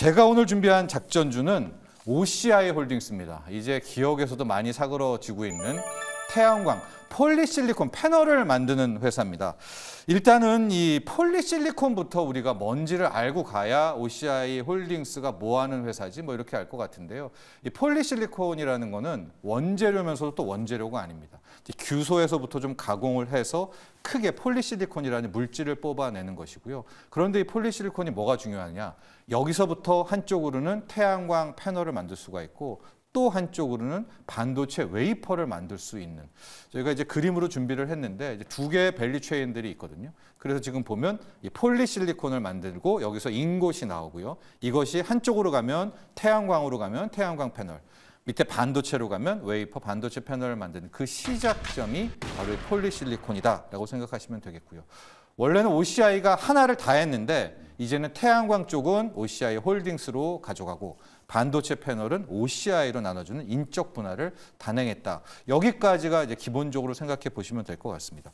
제가 오늘 준비한 작전주는 OCI 홀딩스입니다. 이제 기업에서도 많이 사그러지고 있는 태양광 폴리실리콘 패널을 만드는 회사입니다. 일단은 이 폴리실리콘부터 우리가 뭔지를 알고 가야 OCI 홀딩스가 뭐 하는 회사지 뭐 이렇게 알 것 같은데요. 이 폴리실리콘이라는 거는 원재료면서도 또 원재료가 아닙니다. 규소에서부터 좀 가공을 해서 크게 폴리실리콘이라는 물질을 뽑아내는 것이고요. 그런데 이 폴리실리콘이 뭐가 중요하냐? 여기서부터 한쪽으로는 태양광 패널을 만들 수가 있고 또 한쪽으로는 반도체 웨이퍼를 만들 수 있는, 저희가 이제 그림으로 준비를 했는데 이제 두 개의 밸류 체인들이 있거든요. 그래서 지금 보면 이 폴리실리콘을 만들고 여기서 인곳이 나오고요. 이것이 한쪽으로 가면 태양광으로 가면 태양광 패널, 밑에 반도체로 가면 웨이퍼 반도체 패널을 만드는 그 시작점이 바로 이 폴리실리콘이다라고 생각하시면 되겠고요. 원래는 OCI가 하나를 다 했는데 이제는 태양광 쪽은 OCI 홀딩스로 가져가고 반도체 패널은 OCI로 나눠주는 인적 분할을 단행했다. 여기까지가 이제 기본적으로 생각해 보시면 될 것 같습니다.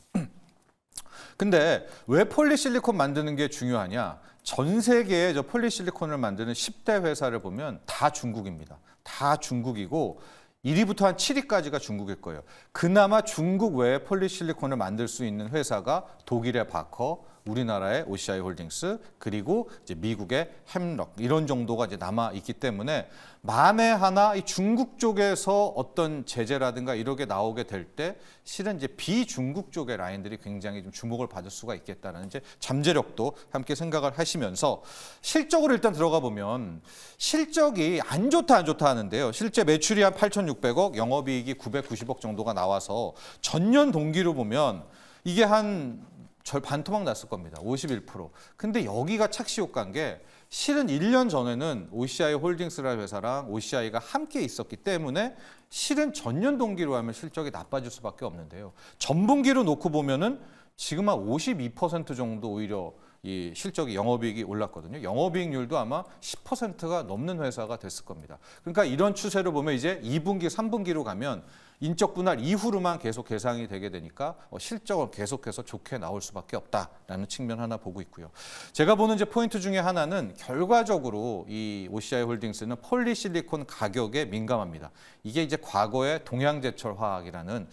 근데 왜 폴리실리콘 만드는 게 중요하냐? 전 세계에 저 폴리실리콘을 만드는 10대 회사를 보면 다 중국입니다. 다 중국이고 1위부터 한 7위까지가 중국일 거예요. 그나마 중국 외에 폴리실리콘을 만들 수 있는 회사가 독일의 바커, 우리나라의 OCI 홀딩스, 그리고 이제 미국의 햄럭 이런 정도가 이제 남아 있기 때문에 만에 하나 이 중국 쪽에서 어떤 제재라든가 이렇게 나오게 될 때 실은 이제 비중국 쪽의 라인들이 굉장히 좀 주목을 받을 수가 있겠다는 이제 잠재력도 함께 생각을 하시면서 실적으로 일단 들어가 보면 실적이 안 좋다 하는데요. 실제 매출이 한 8,600억, 영업이익이 990억 정도가 나와서 전년 동기로 보면 이게 한 절 반토막 났을 겁니다. 51%. 근데 여기가 착시 효과인 게 실은 1년 전에는 OCI 홀딩스라는 회사랑 OCI가 함께 있었기 때문에 실은 전년 동기로 하면 실적이 나빠질 수밖에 없는데요. 전분기로 놓고 보면은 지금 한 52% 정도 오히려 이 실적이 영업이익이 올랐거든요. 영업이익률도 아마 10%가 넘는 회사가 됐을 겁니다. 그러니까 이런 추세로 보면 이제 2분기, 3분기로 가면 인적 분할 이후로만 계속 계상이 되게 되니까 실적은 계속해서 좋게 나올 수밖에 없다라는 측면 하나 보고 있고요. 제가 보는 이제 포인트 중에 하나는 결과적으로 이 OCI 홀딩스는 폴리실리콘 가격에 민감합니다. 이게 이제 과거의 동양제철화학이라는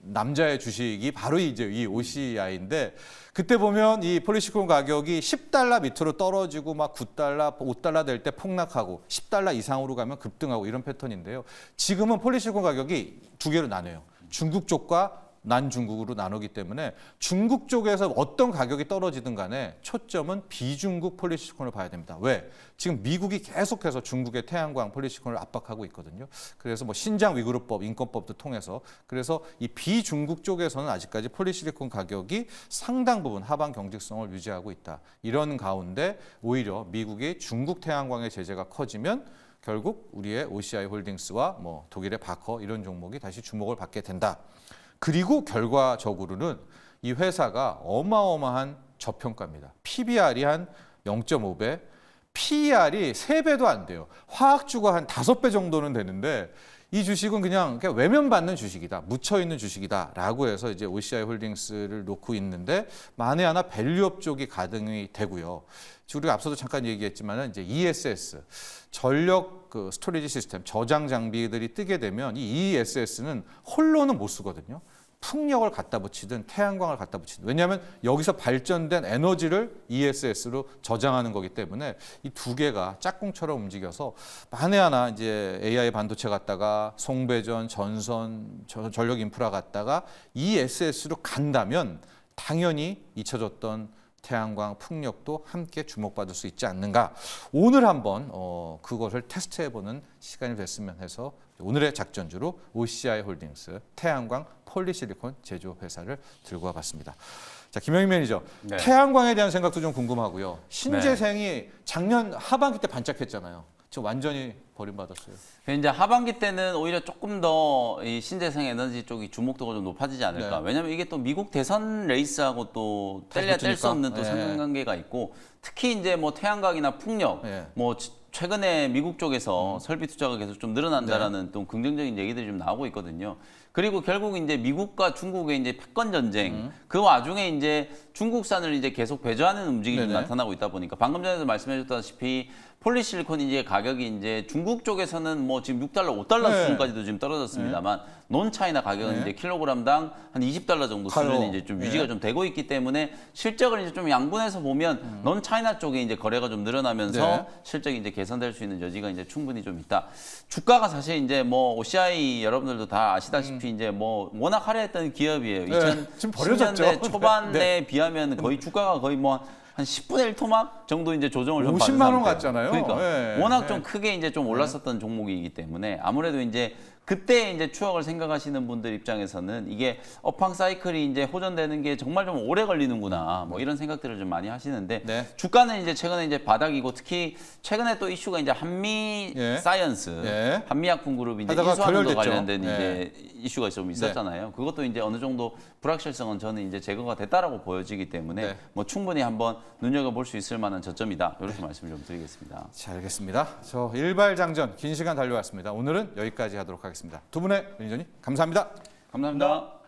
남자의 주식이 바로 이제 이 OCI인데 그때 보면 이 폴리실리콘 가격이 10달러 밑으로 떨어지고 막 9달러, 5달러 될 때 폭락하고 10달러 이상으로 가면 급등하고 이런 패턴인데요. 지금은 폴리실리콘 가격이 두 개로 나뉘어요. 중국 쪽과 난중국으로 나누기 때문에 중국 쪽에서 어떤 가격이 떨어지든 간에 초점은 비중국 폴리실리콘을 봐야 됩니다. 왜? 지금 미국이 계속해서 중국의 태양광 폴리실리콘을 압박하고 있거든요. 그래서 신장 위구르법, 인권법도 통해서 그래서 이 비중국 쪽에서는 아직까지 폴리실리콘 가격이 상당 부분 하방 경직성을 유지하고 있다. 이런 가운데 오히려 미국이 중국 태양광의 제재가 커지면 결국 우리의 OCI 홀딩스와 독일의 바커 이런 종목이 다시 주목을 받게 된다. 그리고 결과적으로는 이 회사가 어마어마한 저평가입니다. PBR이 한 0.5배, PER이 3배도 안 돼요. 화학주가 한 5배 정도는 되는데 이 주식은 그냥 외면받는 주식이다, 묻혀있는 주식이다라고 해서 이제 OCI 홀딩스를 놓고 있는데 만에 하나 밸류업 쪽이 가등이 되고요. 우리가 앞서도 잠깐 얘기했지만은 이제 ESS, 전력 스토리지 시스템, 저장 장비들이 뜨게 되면 이 ESS는 홀로는 못 쓰거든요. 풍력을 갖다 붙이든 태양광을 갖다 붙이든. 왜냐하면 여기서 발전된 에너지를 ESS로 저장하는 거기 때문에 이 두 개가 짝꿍처럼 움직여서 만에 하나 이제 AI 반도체 갔다가 송배전, 전선, 전력 인프라 갔다가 ESS로 간다면 당연히 잊혀졌던 태양광, 풍력도 함께 주목받을 수 있지 않는가. 오늘 한번 그것을 테스트해보는 시간이 됐으면 해서 오늘의 작전주로 OCI 홀딩스 태양광 폴리실리콘 제조회사를 들고 와봤습니다. 자, 김영희 매니저, 네. 태양광에 대한 생각도 좀 궁금하고요. 신재생이 작년 하반기 때 반짝했잖아요. 지금 완전히 버림받았어요. 이제 하반기 때는 오히려 조금 더 이 신재생 에너지 쪽이 주목도가 좀 높아지지 않을까. 네. 왜냐하면 이게 또 미국 대선 레이스하고 또 뗄래야 뗄 수 없는 또 상관관계가 있고, 특히 이제 태양광이나 풍력, 네. 최근에 미국 쪽에서 설비 투자가 계속 좀 늘어난다라는 또 긍정적인 얘기들이 좀 나오고 있거든요. 그리고 결국 이제 미국과 중국의 이제 패권 전쟁, 그 와중에 이제 중국산을 이제 계속 배제하는 움직임이 좀 나타나고 있다 보니까 방금 전에도 말씀해주셨다시피 폴리실리콘 이제 가격이 이제 중국 쪽에서는 뭐 지금 6달러, 5달러 네. 수준까지도 지금 떨어졌습니다만 논 차이나 가격은 네. 이제 킬로그램당 한 20달러 정도 가요. 수준이 이제 좀 유지가 네. 좀 되고 있기 때문에 실적을 이제 좀 양분해서 보면 논 차이나 쪽에 이제 거래가 좀 늘어나면서 네. 실적이 이제 개선될 수 있는 여지가 이제 충분히 좀 있다. 주가가 사실 이제 뭐 OCI 여러분들도 다 아시다시피 이제 뭐 워낙 화려했던 기업이에요. 네. 지금 버려졌죠. 2010년대 초반에 네. 비하면 거의 주가가 거의 뭐 한 10분의 1 토막 정도 이제 조정을 좀 50만 받은 원 상태. 같잖아요. 그러니까 네. 워낙 네. 좀 크게 이제 좀 올랐었던 종목이기 때문에 아무래도 이제 그때 이제 추억을 생각하시는 분들 입장에서는 이게 업황 사이클이 이제 호전되는 게 정말 좀 오래 걸리는구나 뭐 이런 생각들을 좀 많이 하시는데 네. 주가는 이제 최근에 이제 바닥이고 특히 최근에 또 이슈가 이제 한미 예. 사이언스 예. 한미약품 그룹이 이제 하다가 인수하는 거 결렬됐죠. 관련된 예. 이제 이슈가 좀 있었잖아요. 그것도 이제 어느 정도 불확실성은 저는 이제 제거가 됐다라고 보여지기 때문에 네. 뭐 충분히 한번 눈여겨볼 수 있을 만한 저점이다. 이렇게 말씀을 좀 드리겠습니다. 자, 알겠습니다. 저 일발장전 긴 시간 달려왔습니다. 오늘은 여기까지 하도록 하겠습니다. 두 분의 매니저님 감사합니다. 감사합니다.